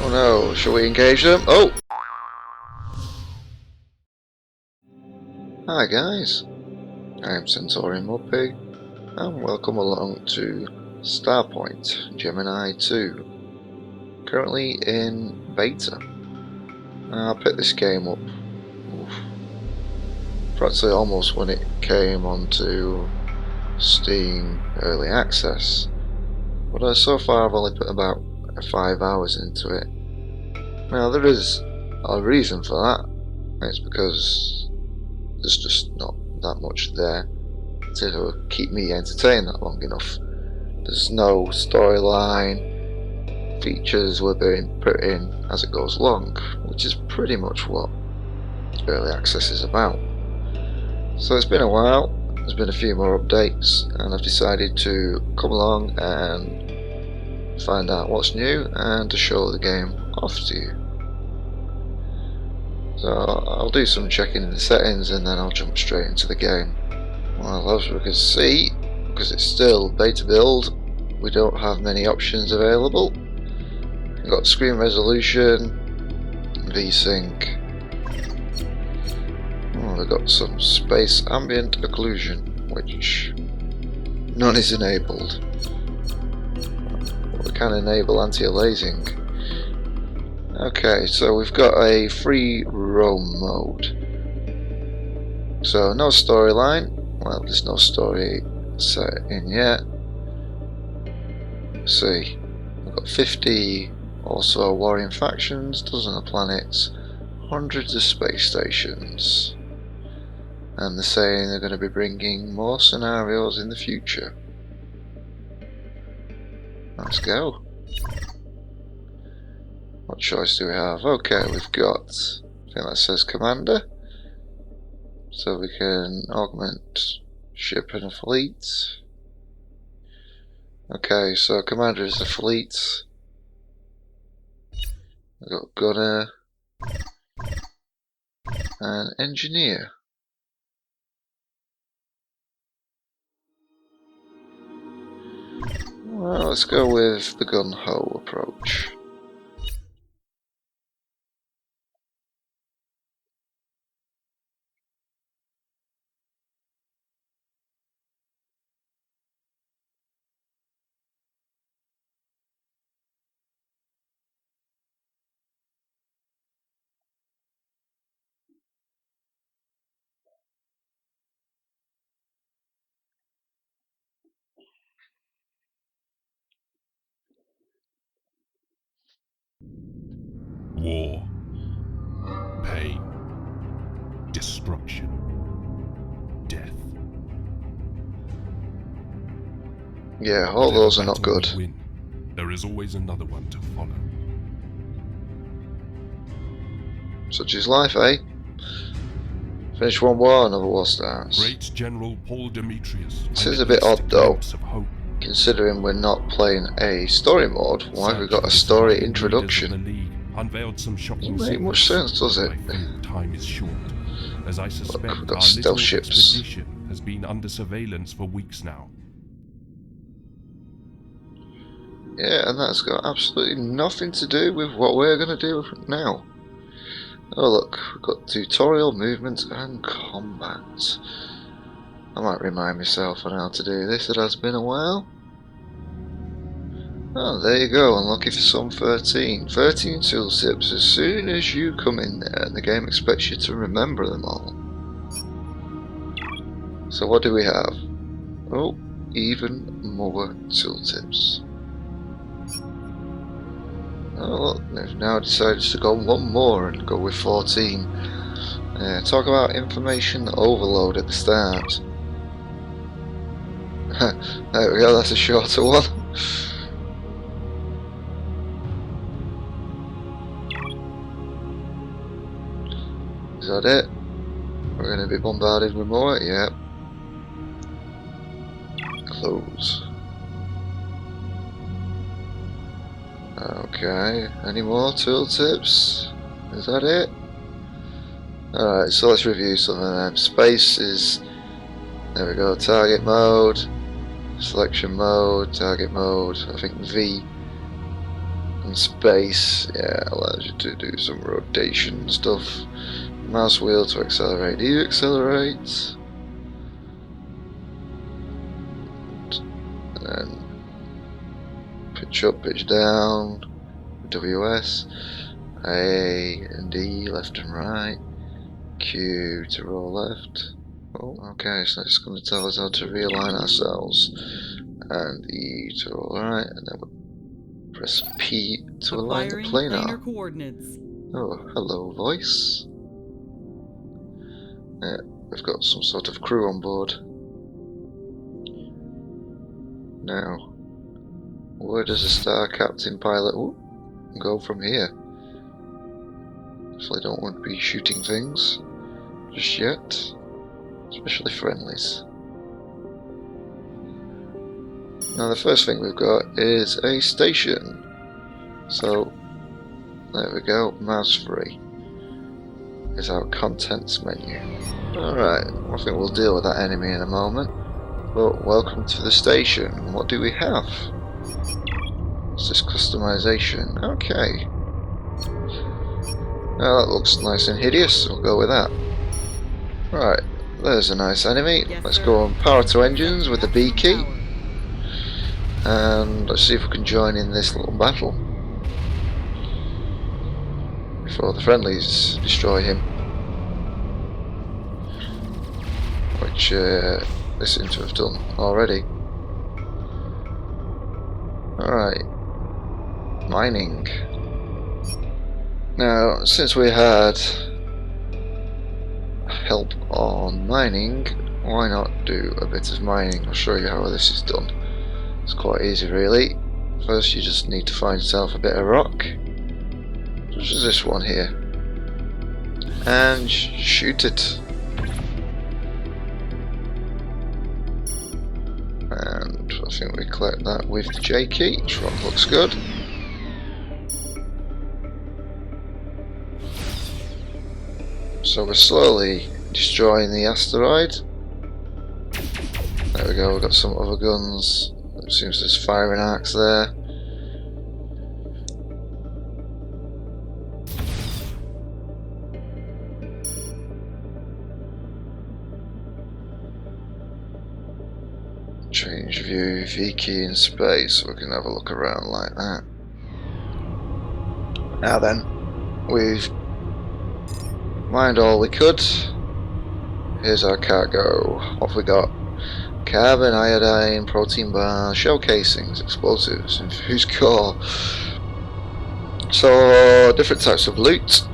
Oh no, shall we engage them? Oh! Hi guys, I'm centaurianmudpig and welcome along to Starpoint Gemini 2. Currently in beta. I picked this game up practically almost when it came onto Steam Early Access, but so far I've only put about 5 hours into it. Now there is a reason for that. It's because there's just not that much there to keep me entertained that long enough. There's no storyline, features were being put in as it goes along, which is pretty much what early access is about. So it's been a while, there's been a few more updates, and I've decided to come along and find out what's new and to show the game off to you. So I'll do some checking in the settings and then I'll jump straight into the game. Well, as we can see, because it's still beta build, we don't have many options available. We've got screen resolution, VSync. We've got some space ambient occlusion, which none is enabled. We can enable anti-aliasing. Okay, so we've got a free roam mode. So no storyline. Well, there's no story set in yet. Let's see. We've got 50 or so warring factions, dozens of planets, hundreds of space stations. And they're saying they're going to be bringing more scenarios in the future. Let's go. What choice do we have? Okay, we've got, I think that says Commander. So we can augment ship and a fleet. Okay, so Commander is the fleet. We've got Gunner and Engineer. Well, let's go with the gun-ho approach. War, pain, destruction, death. Yeah, all those are not Whatever good. battle we win, there is always another one to follow. Such is life, eh? Finish one war, another war starts. Great General Paul Demetrius. This is a bit odd though, Of hope. considering we're not playing a story mode. Why have we got a story introduction? Unveiled some shocking Doesn't make much sense, does it? I think time is short, as I suspect we've got our stealth little ships. expedition has been under surveillance for weeks now. Yeah, and that's got absolutely nothing to do with what we're going to do now. Oh look, we've got tutorial, movement and combat. I might remind myself on how to do this, it has been a while. Oh, there you go, unlucky for some 13. 13 tooltips. As soon as you come in there, the game expects you to remember them all. So what do we have? Oh, even more tooltips. Oh look, they've now decided to go one more and go with 14. Talk about information overload at the start. There we go, that's a shorter one. Is that it? We're going to be bombarded with more? Yep. Close. Okay, any more tooltips? Is that it? Alright, so let's review some of them. Space is, there we go, target mode, selection mode, target mode, I think V And space, yeah, allows you to do some rotation stuff. Mouse wheel to accelerate. Do you accelerate? And then pitch up, pitch down. WS. A and D, left and right. Q to roll left. Oh, okay, so it's going to tell us how to realign ourselves. And E to roll right, and then we'll press P to align the planar. Coordinates. Oh, hello, voice. Yeah, we've got some sort of crew on board. Now, where does a star captain pilot go from here? Definitely don't want to be shooting things just yet, especially friendlies. Now the first thing we've got is a station. So there we go, mouse free is our contents menu. Alright, I think we'll deal with that enemy in a moment. But welcome to the station. What do we have? What's this customization? Okay. Now that looks nice and hideous, we'll go with that. Right, there's a nice enemy. Let's go on power to engines with the B key. And let's see if we can join in this little battle before the friendlies destroy him. Which they seem to have done already. Alright. Mining. Now, since we had help on mining, why not do a bit of mining? I'll show you how this is done. It's quite easy really. First you just need to find yourself a bit of rock, such as this one here, and shoot it. And I think we collect that with the J key, which rock looks good. So we're slowly destroying the asteroid. There we go, we've got some other guns. It seems there's firing arcs there. Change view, V key in space, so we can have a look around like that. Now then, we've mined all we could. Here's our cargo. What have we got? Carbon, iodine, protein bar, shell casings, explosives, infused core. So, different types of loot.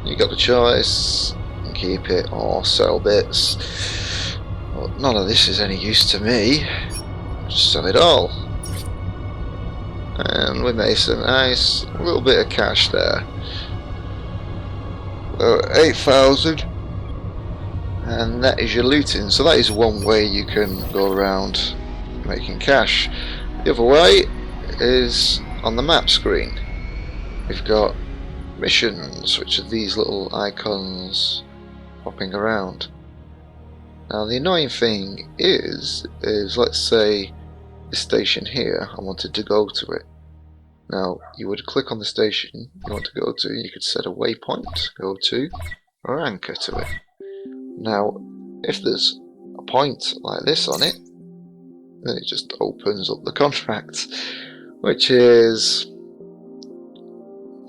You got the choice. You can keep it or sell bits. Well, none of this is any use to me. Just sell it all. And we made some nice little bit of cash there. 8,000. And that is your looting. So that is one way you can go around making cash. The other way is on the map screen. We've got missions, which are these little icons popping around. Now the annoying thing is let's say this station here, I wanted to go to it. Now you would click on the station you want to go to, you could set a waypoint, go to, or anchor to it. Now if there's a point like this on it, then it just opens up the contract, which is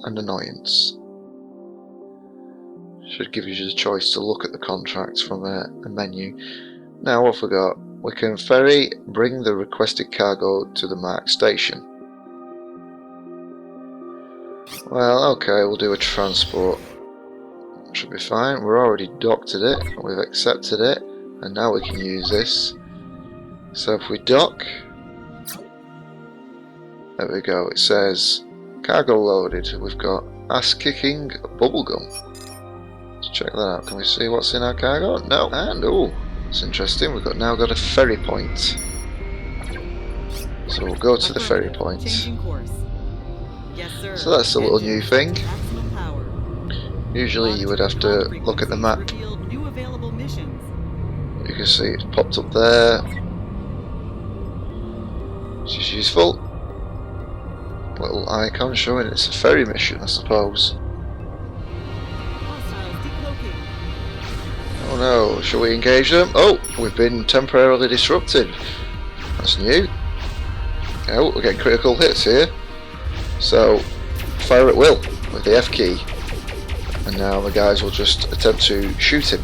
an annoyance. Should give you the choice to look at the contracts from a menu. Now what have we got? We can ferry, bring the requested cargo to the marked station. Well, okay, we'll do a transport. Should be fine. We're already docked at it, we've accepted it, and now we can use this. So if we dock, there we go, it says cargo loaded. We've got ass kicking bubblegum. Let's check that out. Can we see what's in our cargo? No. And oh, it's interesting, we've now got a ferry point. So we'll go to the ferry point. Yes, sir. So that's a little new thing. Usually you would have to look at the map. New available missions. You can see it's popped up there, which is useful. little icon showing it's a ferry mission, I suppose. Hostiles decloaking. Oh no, shall we engage them? Oh, we've been temporarily disrupted. That's new. Oh, we're getting critical hits here. So, fire at will with the F key. And now the guys will just attempt to shoot him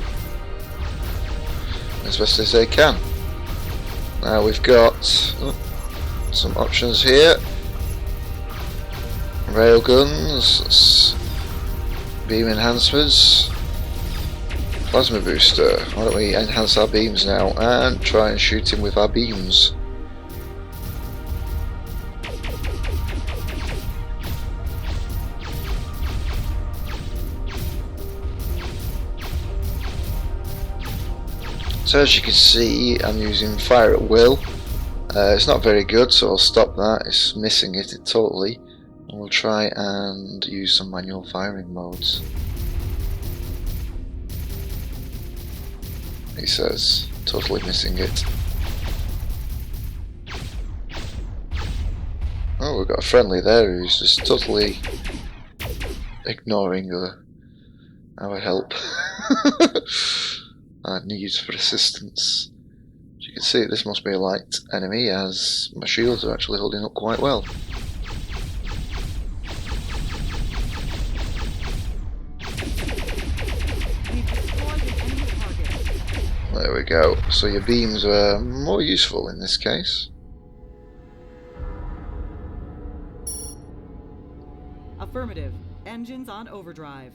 as best as they can. Now we've got some options here. Railguns, beam enhancements, plasma booster. Why don't we enhance our beams now and try and shoot him with our beams. So as you can see, I'm using fire at will. It's not very good, so I'll stop that. It's missing it totally. And we'll try and use some manual firing modes. He says, totally missing it. Oh, we've got a friendly there who's just totally ignoring our help. Our needs for assistance. As you can see, this must be a light enemy, as my shields are actually holding up quite well. We've destroyed an enemy target. There we go. So your beams are more useful in this case. Affirmative. Engines on overdrive.